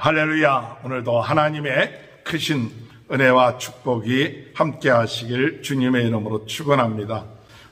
할렐루야. 오늘도 하나님의 크신 은혜와 축복이 함께 하시길 주님의 이름으로 축원합니다.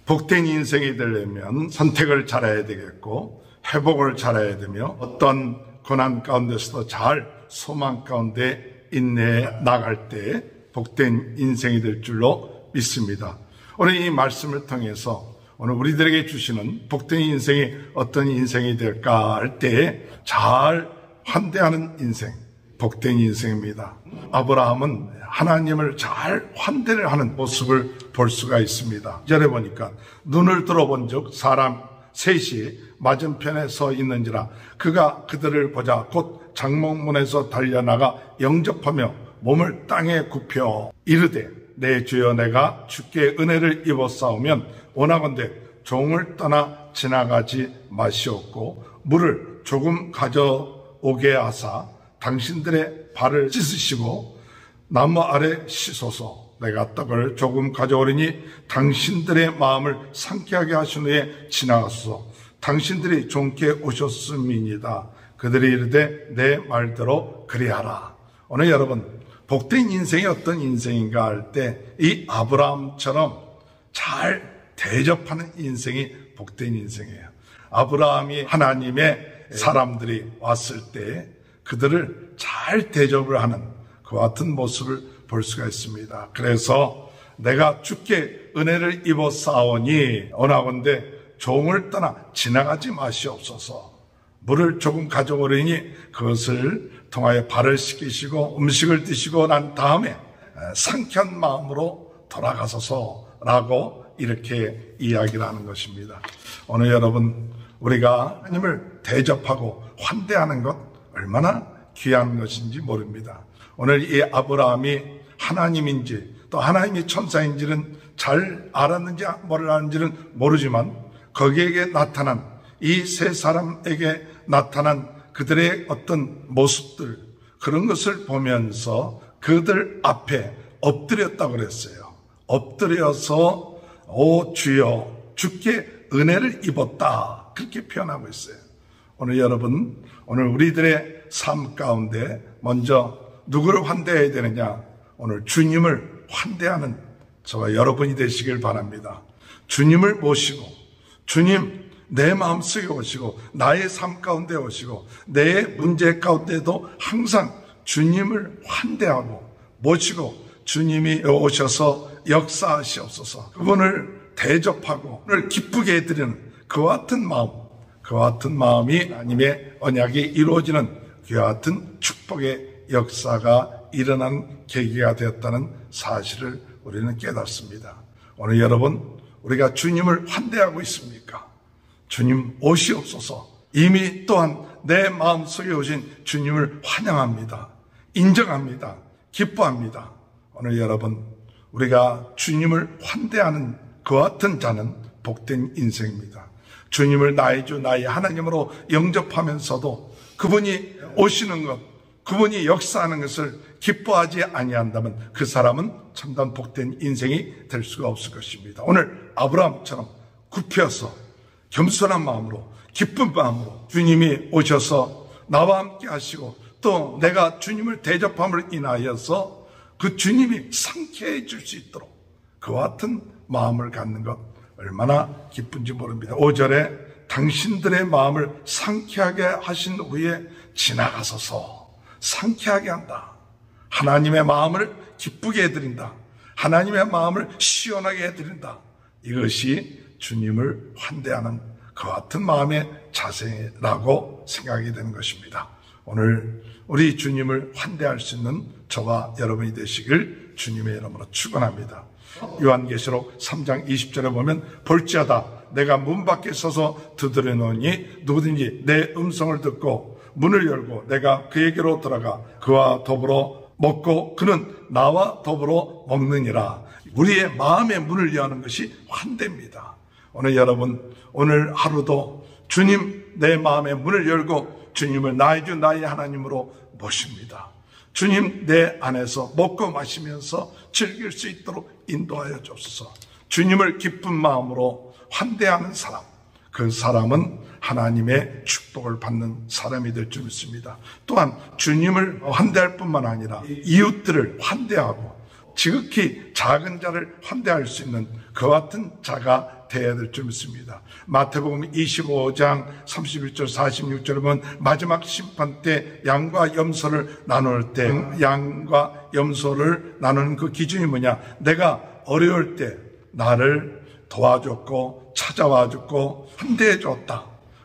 복된 인생이 되려면 선택을 잘해야 되겠고 회복을 잘해야 되며 어떤 고난 가운데서도 잘 소망 가운데 인내해 나갈 때 복된 인생이 될 줄로 믿습니다. 오늘 이 말씀을 통해서 오늘 우리들에게 주시는 복된 인생이 어떤 인생이 될까 할 때 잘 환대하는 인생, 복된 인생입니다. 아브라함은 하나님을 잘 환대를 하는 모습을 볼 수가 있습니다. 2절에 보니까 눈을 들어본 즉 사람 셋이 맞은편에 서 있는지라 그가 그들을 보자 곧 장목문에서 달려나가 영접하며 몸을 땅에 굽혀 이르되 내 주여 내가 주께 은혜를 입었사오면 원하건대 종을 떠나 지나가지 마시옵고 물을 조금 가져오게 하사 당신들의 발을 씻으시고 나무 아래 씻어서 내가 떡을 조금 가져오리니 당신들의 마음을 상쾌하게 하신 후에 지나가소서. 당신들이 종께 오셨음이니이다. 그들이 이르되 내 말대로 그리하라. 오늘 여러분 복된 인생이 어떤 인생인가 할 때 이 아브라함처럼 잘 대접하는 인생이 복된 인생이에요. 아브라함이 하나님의 사람들이 왔을 때 그들을 잘 대접을 하는 그와 같은 모습을 볼 수가 있습니다. 그래서 내가 주께 은혜를 입었사오니 원하건대 종을 떠나 지나가지 마시옵소서. 물을 조금 가져오리니 그것을 통하여 발을 씻기시고 음식을 드시고 난 다음에 상쾌한 마음으로 돌아가소서라고 이렇게 이야기를 하는 것입니다. 오늘 여러분 우리가 하나님을 대접하고 환대하는 것 얼마나 귀한 것인지 모릅니다. 오늘 이 아브라함이 하나님인지 또 하나님이 천사인지는 잘 알았는지 몰랐는지는 모르지만 거기에게 나타난 이 세 사람에게 나타난 그들의 어떤 모습들 그런 것을 보면서 그들 앞에 엎드렸다고 그랬어요. 엎드려서 오 주여 주께 은혜를 입었다 그렇게 표현하고 있어요. 오늘 여러분 오늘 우리들의 삶 가운데 먼저 누구를 환대해야 되느냐? 오늘 주님을 환대하는 저와 여러분이 되시길 바랍니다. 주님을 모시고 주님 내 마음속에 오시고 나의 삶 가운데 오시고 내 문제 가운데도 항상 주님을 환대하고 모시고 주님이 오셔서 역사하시옵소서. 그분을 대접하고 오늘 기쁘게 해드리는 그와 같은 마음, 그와 같은 마음이 하나님의 언약이 이루어지는 그와 같은 축복의 역사가 일어나는 계기가 되었다는 사실을 우리는 깨닫습니다. 오늘 여러분 우리가 주님을 환대하고 있습니까? 주님 오시옵소서. 이미 또한 내 마음속에 오신 주님을 환영합니다. 인정합니다. 기뻐합니다. 오늘 여러분 우리가 주님을 환대하는 그와 같은 자는 복된 인생입니다. 주님을 나의 주 나의 하나님으로 영접하면서도 그분이 오시는 것 그분이 역사하는 것을 기뻐하지 아니한다면 그 사람은 참된 복된 인생이 될 수가 없을 것입니다. 오늘 아브라함처럼 굽혀서 겸손한 마음으로 기쁜 마음으로 주님이 오셔서 나와 함께 하시고 또 내가 주님을 대접함을 인하여서 그 주님이 상쾌해 줄 수 있도록 그와 같은 마음을 갖는 것 얼마나 기쁜지 모릅니다. 5절에 당신들의 마음을 상쾌하게 하신 후에 지나가소서. 상쾌하게 한다. 하나님의 마음을 기쁘게 해드린다. 하나님의 마음을 시원하게 해드린다. 이것이 주님을 환대하는 그 같은 마음의 자세라고 생각이 되는 것입니다. 오늘 우리 주님을 환대할 수 있는 저와 여러분이 되시길 주님의 이름으로 축원합니다. 요한계시록 3장 20절에 보면 볼지어다 내가 문 밖에 서서 두드려놓으니 누구든지 내 음성을 듣고 문을 열고 내가 그에게로 들어가 그와 더불어 먹고 그는 나와 더불어 먹느니라. 우리의 마음의 문을 여는 것이 환대입니다. 오늘 여러분 오늘 하루도 주님 내 마음의 문을 열고 주님을 나의 주 나의 하나님으로 모십니다. 주님 내 안에서 먹고 마시면서 즐길 수 있도록 인도하여 주옵소서. 주님을 기쁜 마음으로 환대하는 사람 그 사람은 하나님의 축복을 받는 사람이 될 줄 믿습니다. 또한 주님을 환대할 뿐만 아니라 이웃들을 환대하고 지극히 작은 자를 환대할 수 있는 그와 같은 자가 되어야 될 줄 믿습니다. 마태복음 25장 31절 46절을 보면 마지막 심판 때 양과 염소를 나눌 때 양과 염소를 나누는 그 기준이 뭐냐? 내가 어려울 때 나를 도와줬고 찾아와줬고 환대해 줬다.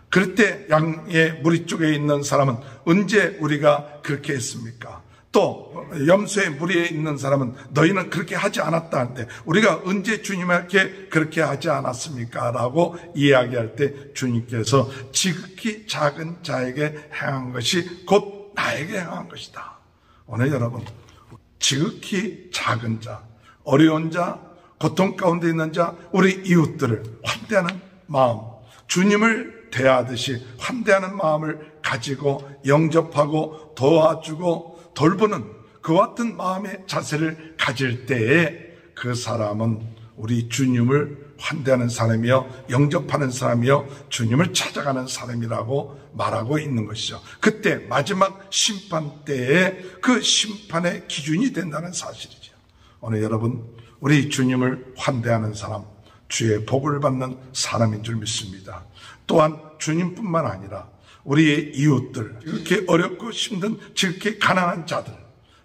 그럴 때 양의 무리 쪽에 있는 사람은 언제 우리가 그렇게 했습니까? 또 염소의 무리에 있는 사람은 너희는 그렇게 하지 않았다 하는데 우리가 언제 주님께 그렇게 하지 않았습니까? 라고 이야기할 때 주님께서 지극히 작은 자에게 행한 것이 곧 나에게 행한 것이다. 오늘 여러분, 지극히 작은 자, 어려운 자, 고통 가운데 있는 자, 우리 이웃들을 환대하는 마음, 주님을 대하듯이 환대하는 마음을 가지고 영접하고 도와주고 돌보는 그와 같은 마음의 자세를 가질 때에 그 사람은 우리 주님을 환대하는 사람이요, 영접하는 사람이요, 주님을 찾아가는 사람이라고 말하고 있는 것이죠. 그때 마지막 심판 때에 그 심판의 기준이 된다는 사실이죠. 오늘 여러분, 우리 주님을 환대하는 사람, 주의 복을 받는 사람인 줄 믿습니다. 또한 주님뿐만 아니라 우리의 이웃들, 이렇게 어렵고 힘든, 지극히 가난한 자들,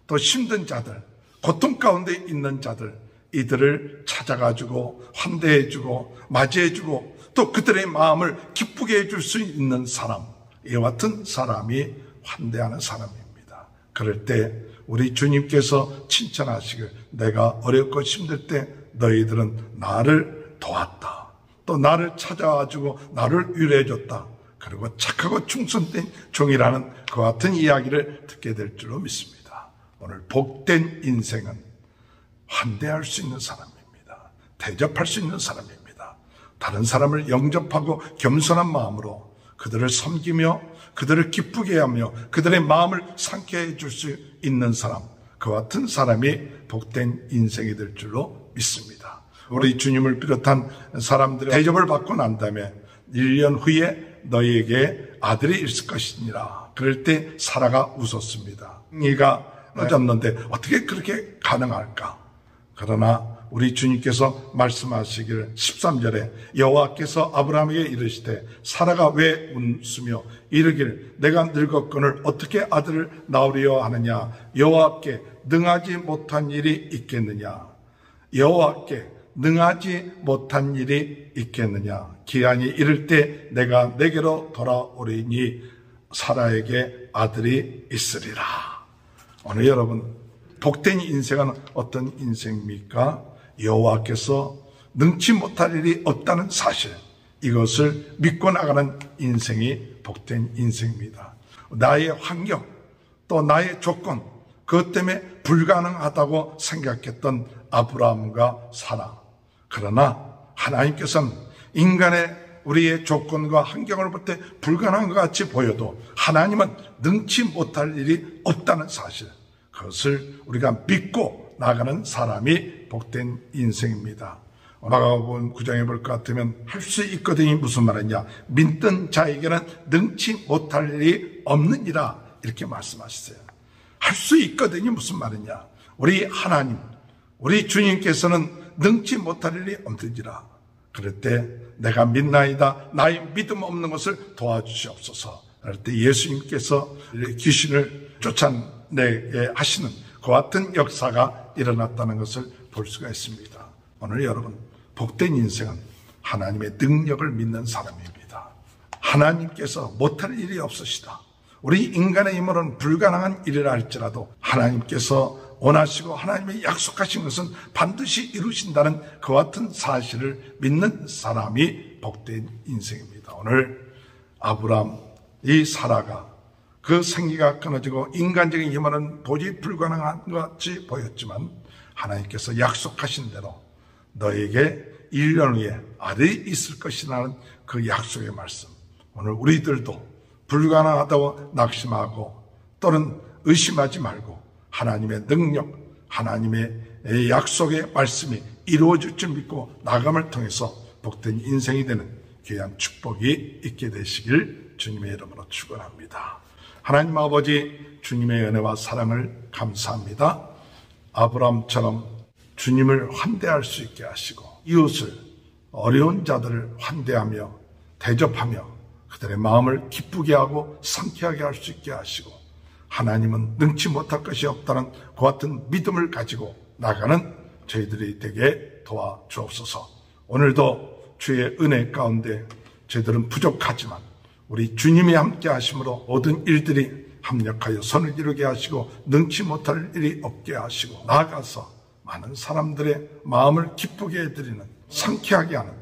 또 힘든 자들, 고통 가운데 있는 자들, 이들을 찾아가지고 환대해주고 맞이해주고 또 그들의 마음을 기쁘게 해줄 수 있는 사람, 이와 같은 사람이 환대하는 사람입니다. 그럴 때 우리 주님께서 칭찬하시길, 내가 어렵고 힘들 때 너희들은 나를 도왔다. 또 나를 찾아와주고 나를 위로해줬다. 그리고 착하고 충성된 종이라는 그와 같은 이야기를 듣게 될 줄로 믿습니다. 오늘 복된 인생은 환대할 수 있는 사람입니다. 대접할 수 있는 사람입니다. 다른 사람을 영접하고 겸손한 마음으로 그들을 섬기며 그들을 기쁘게 하며 그들의 마음을 상쾌해 해줄 수 있는 사람, 그와 같은 사람이 복된 인생이 될 줄로 믿습니다. 우리 주님을 비롯한 사람들의 대접을 받고 난 다음에 1년 후에 너희에게 아들이 있을 것이니라. 그럴 때 사라가 웃었습니다. 이가 늦었는데 어떻게 그렇게 가능할까? 그러나 우리 주님께서 말씀하시기를 13절에 여호와께서 아브라함에게 이르시되 사라가 왜 웃으며 이르기를 내가 늙었거늘 어떻게 아들을 낳으려 하느냐? 여호와께 능하지 못한 일이 있겠느냐? 여호와께 능하지 못한 일이 있겠느냐? 기한이 이를 때 내가 내게로 돌아오리니 사라에게 아들이 있으리라. 오늘 여러분, 복된 인생은 어떤 인생입니까? 여호와께서 능치 못할 일이 없다는 사실, 이것을 믿고 나가는 인생이 복된 인생입니다. 나의 환경, 또 나의 조건, 그것 때문에 불가능하다고 생각했던 아브라함과 사라. 그러나 하나님께서는 인간의 우리의 조건과 환경을 볼 때 불가능한 것 같이 보여도 하나님은 능치 못할 일이 없다는 사실, 그것을 우리가 믿고 나가는 사람이 복된 인생입니다. 마가복음 9장에 볼 것 같으면 할 수 있거든요. 무슨 말이냐? 믿는 자에게는 능치 못할 일이 없느니라, 이렇게 말씀하셨어요. 할 수 있거든요. 무슨 말이냐? 우리 하나님, 우리 주님께서는 능치 못할 일이 없느니라. 그럴 때 내가 믿나이다, 나의 믿음 없는 것을 도와주시옵소서. 그럴 때 예수님께서 귀신을 쫓아내게 하시는 그와 같은 역사가 일어났다는 것을 볼 수가 있습니다. 오늘 여러분, 복된 인생은 하나님의 능력을 믿는 사람입니다. 하나님께서 못할 일이 없으시다. 우리 인간의 힘으로는 불가능한 일이라 할지라도 하나님께서 원하시고 하나님의 약속하신 것은 반드시 이루신다는 그와 같은 사실을 믿는 사람이 복된 인생입니다. 오늘 아브라함, 이 사라가 그 생기가 끊어지고 인간적인 힘으로는 도저히 불가능한 것 같이 보였지만 하나님께서 약속하신 대로 너에게 1년 후에 아들이 있을 것이라는 그 약속의 말씀, 오늘 우리들도 불가능하다고 낙심하고 또는 의심하지 말고 하나님의 능력, 하나님의 약속의 말씀이 이루어질 줄 믿고 나감을 통해서 복된 인생이 되는 귀한 축복이 있게 되시길 주님의 이름으로 축원합니다. 하나님 아버지, 주님의 은혜와 사랑을 감사합니다. 아브라함처럼 주님을 환대할 수 있게 하시고 이웃을, 어려운 자들을 환대하며 대접하며 그들의 마음을 기쁘게 하고 상쾌하게 할 수 있게 하시고, 하나님은 능치 못할 것이 없다는 그 같은 믿음을 가지고 나가는 저희들이 되게 도와주옵소서. 오늘도 주의 은혜 가운데 저희들은 부족하지만 우리 주님이 함께 하심으로 모든 일들이 합력하여 선을 이루게 하시고 능치 못할 일이 없게 하시고, 나아가서 많은 사람들의 마음을 기쁘게 해드리는, 상쾌하게 하는,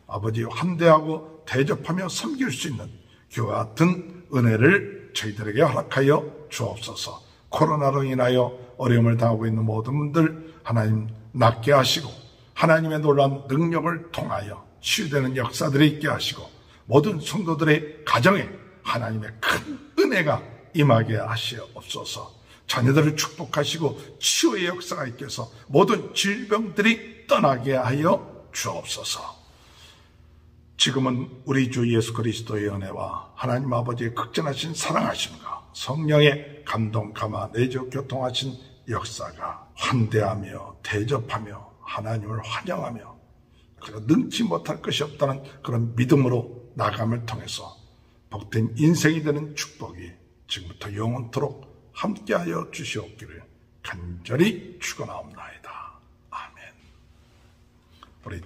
아버지 환대하고 대접하며 섬길 수 있는 교와 같은 은혜를 저희들에게 허락하여 주옵소서. 코로나로 인하여 어려움을 당하고 있는 모든 분들 하나님 낫게 하시고, 하나님의 놀라운 능력을 통하여 치유되는 역사들이 있게 하시고, 모든 성도들의 가정에 하나님의 큰 은혜가 임하게 하시옵소서. 자녀들을 축복하시고 치유의 역사가 있게 해서 모든 질병들이 떠나게 하여 주옵소서. 지금은 우리 주 예수 그리스도의 은혜와 하나님 아버지의 극진하신 사랑하심과 성령의 감동, 감화, 내적 교통하신 역사가 환대하며 대접하며 하나님을 환영하며 그리고 능치 못할 것이 없다는 그런 믿음으로 나감을 통해서 복된 인생이 되는 축복이 지금부터 영원토록 함께하여 주시옵기를 간절히 축원하옵나이다. 아멘. 우리